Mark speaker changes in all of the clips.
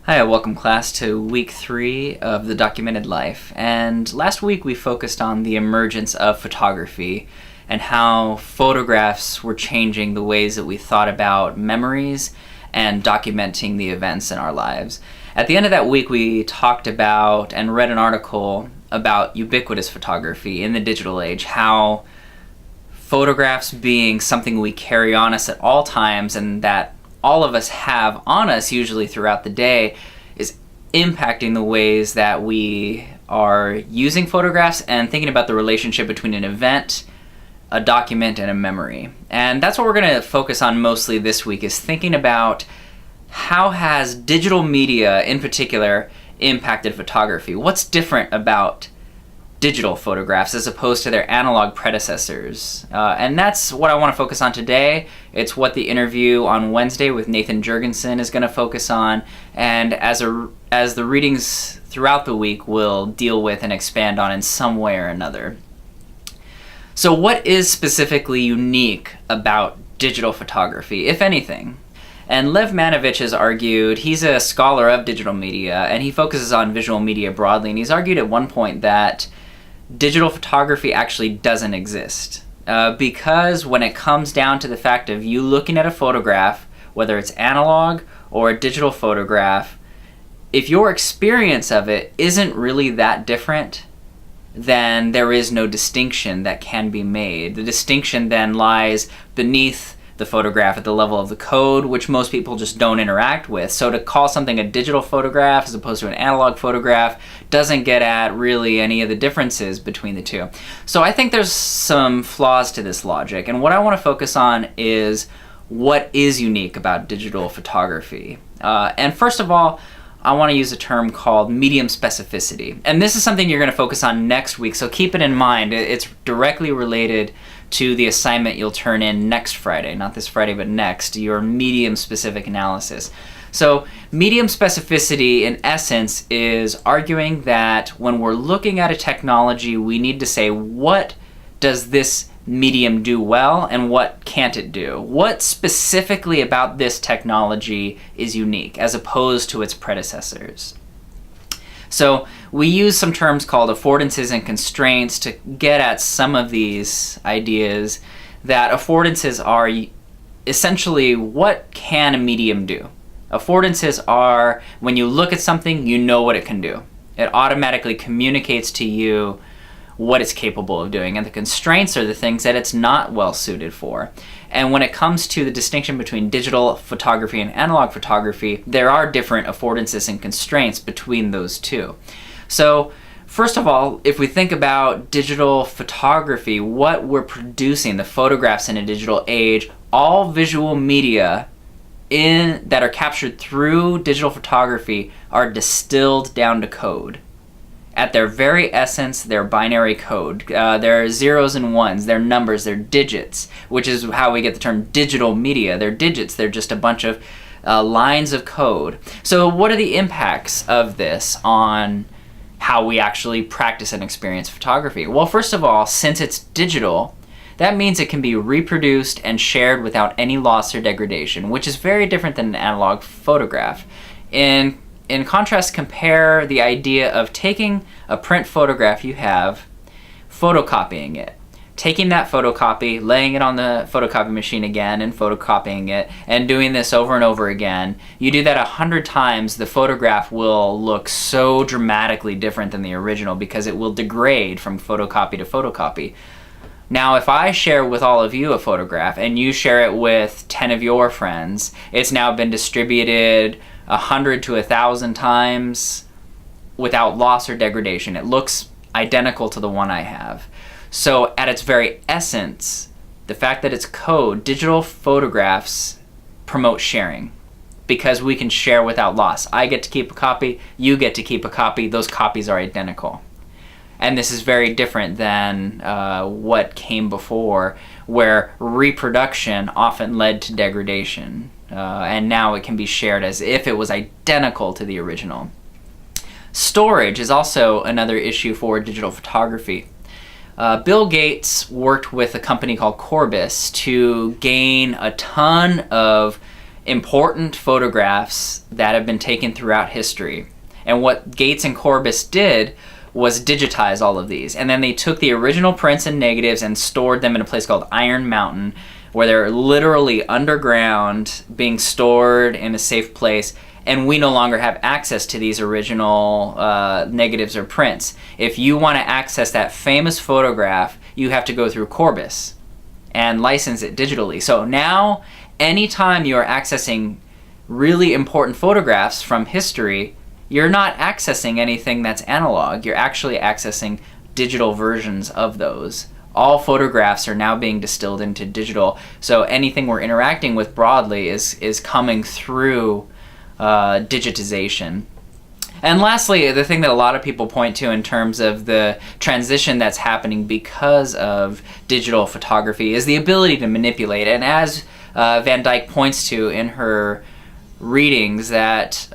Speaker 1: Hi, welcome class to week 3 of the documented life. And last week we focused on the emergence of photography and how photographs were changing the ways that we thought about memories and documenting the events in our lives. At the end of that week we talked about and read an article about ubiquitous photography in the digital age, how photographs being something we carry on us at all times and that all of us have on us usually throughout the day is impacting the ways that we are using photographs and thinking about the relationship between an event, a document, and a memory. And that's what we're going to focus on mostly this week, is thinking about how has digital media in particular impacted photography. What's different about digital photographs as opposed to their analog predecessors. And that's what I want to focus on today. It's what the interview on Wednesday with Nathan Jurgensen is going to focus on, and as the readings throughout the week will deal with and expand on in some way or another. So what is specifically unique about digital photography, if anything? And Lev Manovich has argued, he's a scholar of digital media, and he focuses on visual media broadly, and he's argued at one point that digital photography actually doesn't exist. Because when it comes down to the fact of you looking at a photograph, whether it's analog or a digital photograph, if your experience of it isn't really that different, then there is no distinction that can be made. The distinction then lies beneath the photograph at the level of the code, which most people just don't interact with. So to call something a digital photograph as opposed to an analog photograph doesn't get at really any of the differences between the two. So I think there's some flaws to this logic, and what I want to focus on is what is unique about digital photography. And first of all, I want to use a term called medium specificity. And this is something you're going to focus on next week, so keep it in mind. It's directly related to the assignment you'll turn in next Friday, not this Friday, but next, your medium specific analysis. So medium specificity, in essence, is arguing that when we're looking at a technology, we need to say, what does this medium do well and what can't it do? What specifically about this technology is unique as opposed to its predecessors? So we use some terms called affordances and constraints to get at some of these ideas, that affordances are essentially what can a medium do. Affordances are when you look at something, you know what it can do. It automatically communicates to you what it's capable of doing, and the constraints are the things that it's not well suited for. And when it comes to the distinction between digital photography and analog photography, there are different affordances and constraints between those two. So first of all, if we think about digital photography, what we're producing, the photographs in a digital age, all visual media that are captured through digital photography are distilled down to code. At their very essence, they're binary code. They're zeros and ones, they're numbers, they're digits, which is how we get the term digital media. They're digits, they're just a bunch of lines of code. So what are the impacts of this on how we actually practice and experience photography? Well, first of all, since it's digital, that means it can be reproduced and shared without any loss or degradation, which is very different than an analog photograph. In contrast, compare the idea of taking a print photograph you have, photocopying it, taking that photocopy, laying it on the photocopy machine again and photocopying it, and doing this over and over again. You do that 100 times, the photograph will look so dramatically different than the original because it will degrade from photocopy to photocopy. Now, if I share with all of you a photograph and you share it with 10 of your friends, it's now been distributed 100 to 1,000 times without loss or degradation. It looks identical to the one I have. So at its very essence, the fact that it's code, digital photographs promote sharing because we can share without loss. I get to keep a copy, you get to keep a copy, those copies are identical. And this is very different than what came before, where reproduction often led to degradation. And now it can be shared as if it was identical to the original. Storage is also another issue for digital photography. Bill Gates worked with a company called Corbis to gain a ton of important photographs that have been taken throughout history. And what Gates and Corbis did was digitize all of these. And then they took the original prints and negatives and stored them in a place called Iron Mountain, where they're literally underground, being stored in a safe place. And we no longer have access to these original negatives or prints. If you want to access that famous photograph, you have to go through Corbis and license it digitally. So now, anytime you are accessing really important photographs from history, you're not accessing anything that's analog. You're actually accessing digital versions of those. All photographs are now being distilled into digital. So anything we're interacting with broadly is coming through digitization. And lastly, the thing that a lot of people point to in terms of the transition that's happening because of digital photography is the ability to manipulate. And as Van Dyke points to in her readings, that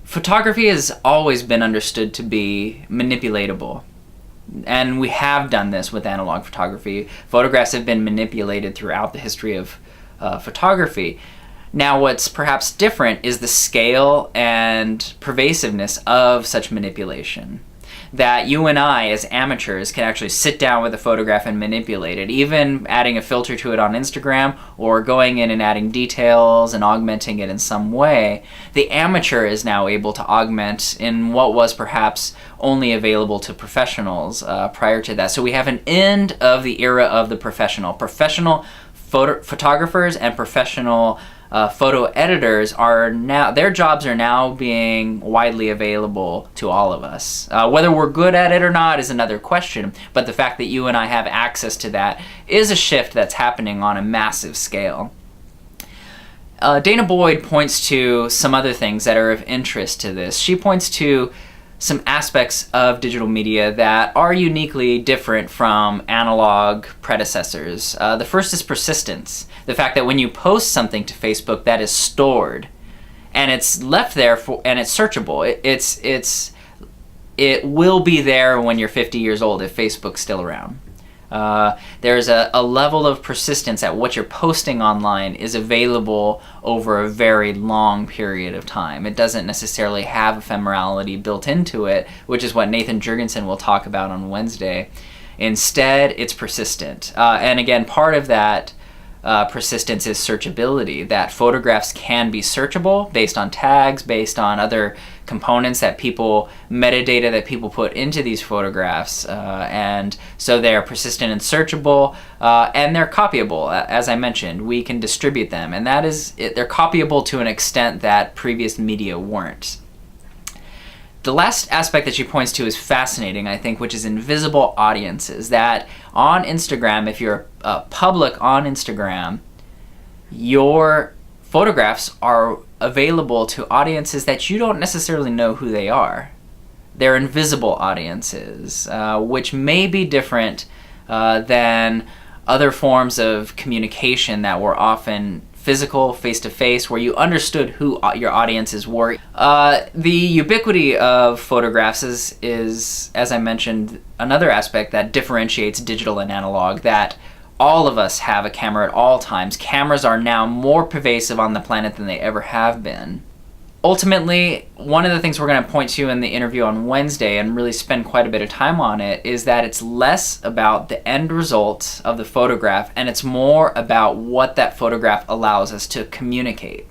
Speaker 1: photography has always been understood to be manipulatable. And we have done this with analog photography. Photographs have been manipulated throughout the history of photography. Now, what's perhaps different is the scale and pervasiveness of such manipulation. That you and I, as amateurs, can actually sit down with a photograph and manipulate it, even adding a filter to it on Instagram or going in and adding details and augmenting it in some way. The amateur is now able to augment in what was perhaps only available to professionals prior to that. So we have an end of the era of the professional. Professional photographers and professional photo editors are now, their jobs are now being widely available to all of us. Whether we're good at it or not is another question, but the fact that you and I have access to that is a shift that's happening on a massive scale. Dana Boyd points to some other things that are of interest to this. She points to some aspects of digital media that are uniquely different from analog predecessors. The first is persistence. The fact that when you post something to Facebook, that is stored and it's left there and it's searchable. It will be there when you're 50 years old if Facebook's still around. There's a level of persistence at what you're posting online is available over a very long period of time. It doesn't necessarily have ephemerality built into it, which is what Nathan Jurgensen will talk about on Wednesday. Instead, it's persistent. And again, part of that persistence is searchability, that photographs can be searchable based on tags, based on other components metadata that people put into these photographs, and so they're persistent and searchable, and they're copyable. As I mentioned, we can distribute them, and they're copyable to an extent that previous media weren't. The last aspect that she points to is fascinating, I think, which is invisible audiences. That on Instagram, if you're public on Instagram, your photographs are available to audiences that you don't necessarily know who they are. They're invisible audiences, which may be different than other forms of communication that were often physical, face-to-face, where you understood who your audiences were. The ubiquity of photographs is, as I mentioned, another aspect that differentiates digital and analog, that all of us have a camera at all times. Cameras are now more pervasive on the planet than they ever have been. Ultimately, one of the things we're going to point to in the interview on Wednesday and really spend quite a bit of time on it is that it's less about the end result of the photograph and it's more about what that photograph allows us to communicate.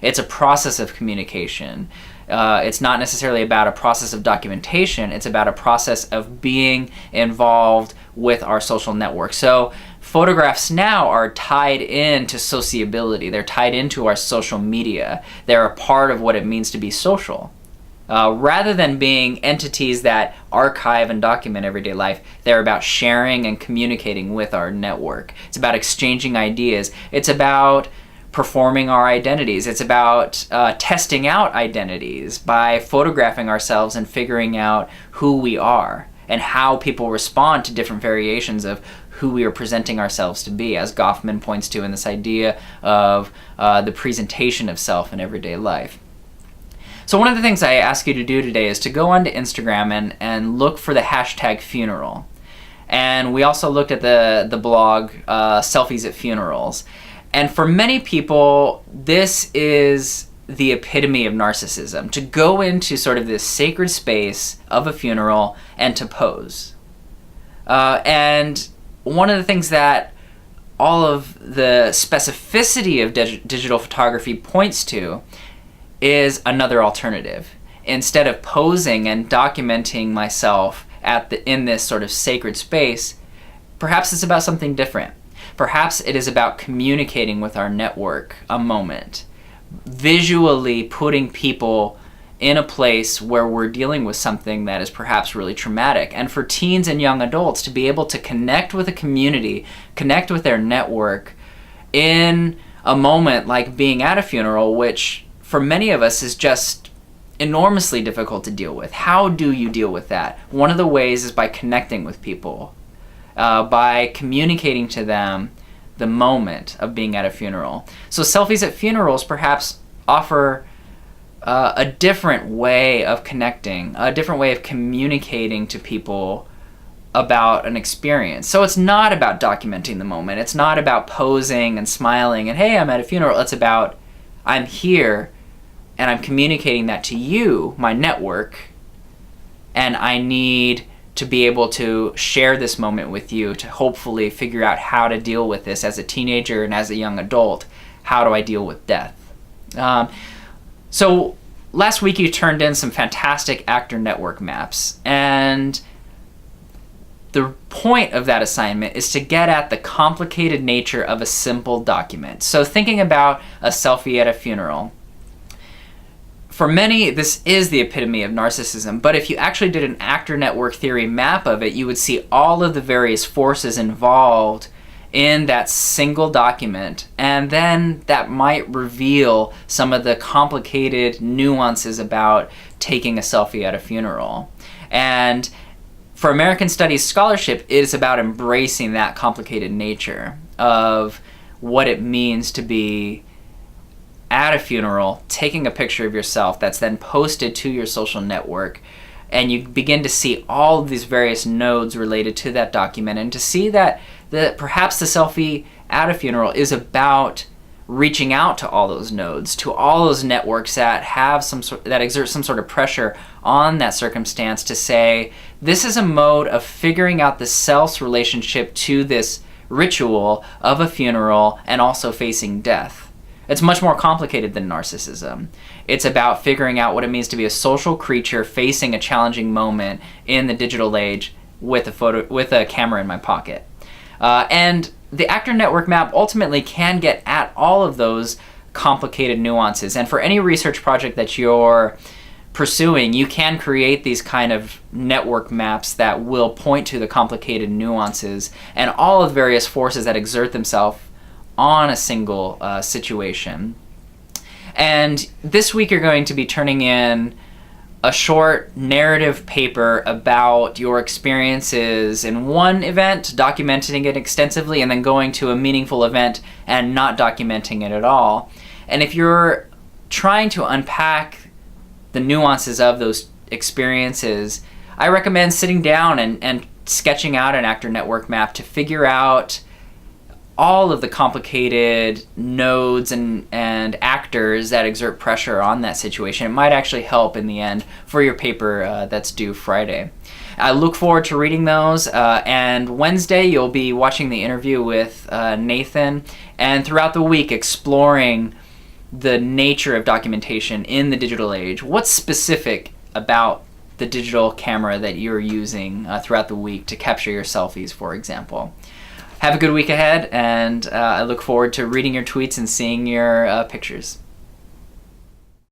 Speaker 1: It's a process of communication. It's not necessarily about a process of documentation. It's about a process of being involved with our social network. So photographs now are tied into sociability. They're tied into our social media. They're a part of what it means to be social. Rather than being entities that archive and document everyday life, they're about sharing and communicating with our network. It's about exchanging ideas. It's about performing our identities. It's about testing out identities by photographing ourselves and figuring out who we are and how people respond to different variations of who we are presenting ourselves to be, as Goffman points to in this idea of the presentation of self in everyday life. So one of the things I ask you to do today is to go onto Instagram and look for the hashtag funeral. And we also looked at the blog Selfies at Funerals. And for many people, this is the epitome of narcissism, to go into sort of this sacred space of a funeral and to pose. And one of the things that all of the specificity of digital photography points to is another alternative. Instead of posing and documenting myself in this sort of sacred space, perhaps it's about something different. Perhaps it is about communicating with our network a moment, visually putting people in a place where we're dealing with something that is perhaps really traumatic. And for teens and young adults to be able to connect with a community, connect with their network in a moment like being at a funeral, which for many of us is just enormously difficult to deal with. How do you deal with that? One of the ways is by connecting with people, by communicating to them the moment of being at a funeral. So selfies at funerals perhaps offer a different way of connecting, a different way of communicating to people about an experience. So it's not about documenting the moment. It's not about posing and smiling and, hey, I'm at a funeral. It's about, I'm here and I'm communicating that to you, my network, and I need to be able to share this moment with you to hopefully figure out how to deal with this as a teenager and as a young adult. How do I deal with death? So last week you turned in some fantastic actor network maps, and the point of that assignment is to get at the complicated nature of a simple document. So thinking about a selfie at a funeral, for many, this is the epitome of narcissism, but if you actually did an actor network theory map of it, you would see all of the various forces involved in that single document, and then that might reveal some of the complicated nuances about taking a selfie at a funeral. And for American Studies scholarship, it is about embracing that complicated nature of what it means to be at a funeral, taking a picture of yourself that's then posted to your social network, and you begin to see all of these various nodes related to that document, and to see that perhaps the selfie at a funeral is about reaching out to all those nodes, to all those networks that have that exert some sort of pressure on that circumstance to say, this is a mode of figuring out the self's relationship to this ritual of a funeral and also facing death. It's much more complicated than narcissism. It's about figuring out what it means to be a social creature facing a challenging moment in the digital age with a camera in my pocket. And the actor network map ultimately can get at all of those complicated nuances. And for any research project that you're pursuing, you can create these kind of network maps that will point to the complicated nuances and all of the various forces that exert themselves on a single situation. And this week you're going to be turning in a short narrative paper about your experiences in one event, documenting it extensively, and then going to a meaningful event and not documenting it at all. And if you're trying to unpack the nuances of those experiences, I recommend sitting down and sketching out an actor network map to figure out all of the complicated nodes and actors that exert pressure on that situation. It might actually help in the end for your paper that's due Friday. I look forward to reading those, and Wednesday you'll be watching the interview with Nathan, and throughout the week exploring the nature of documentation in the digital age. What's specific about the digital camera that you're using throughout the week to capture your selfies, for example? Have a good week ahead, and I look forward to reading your tweets and seeing your pictures.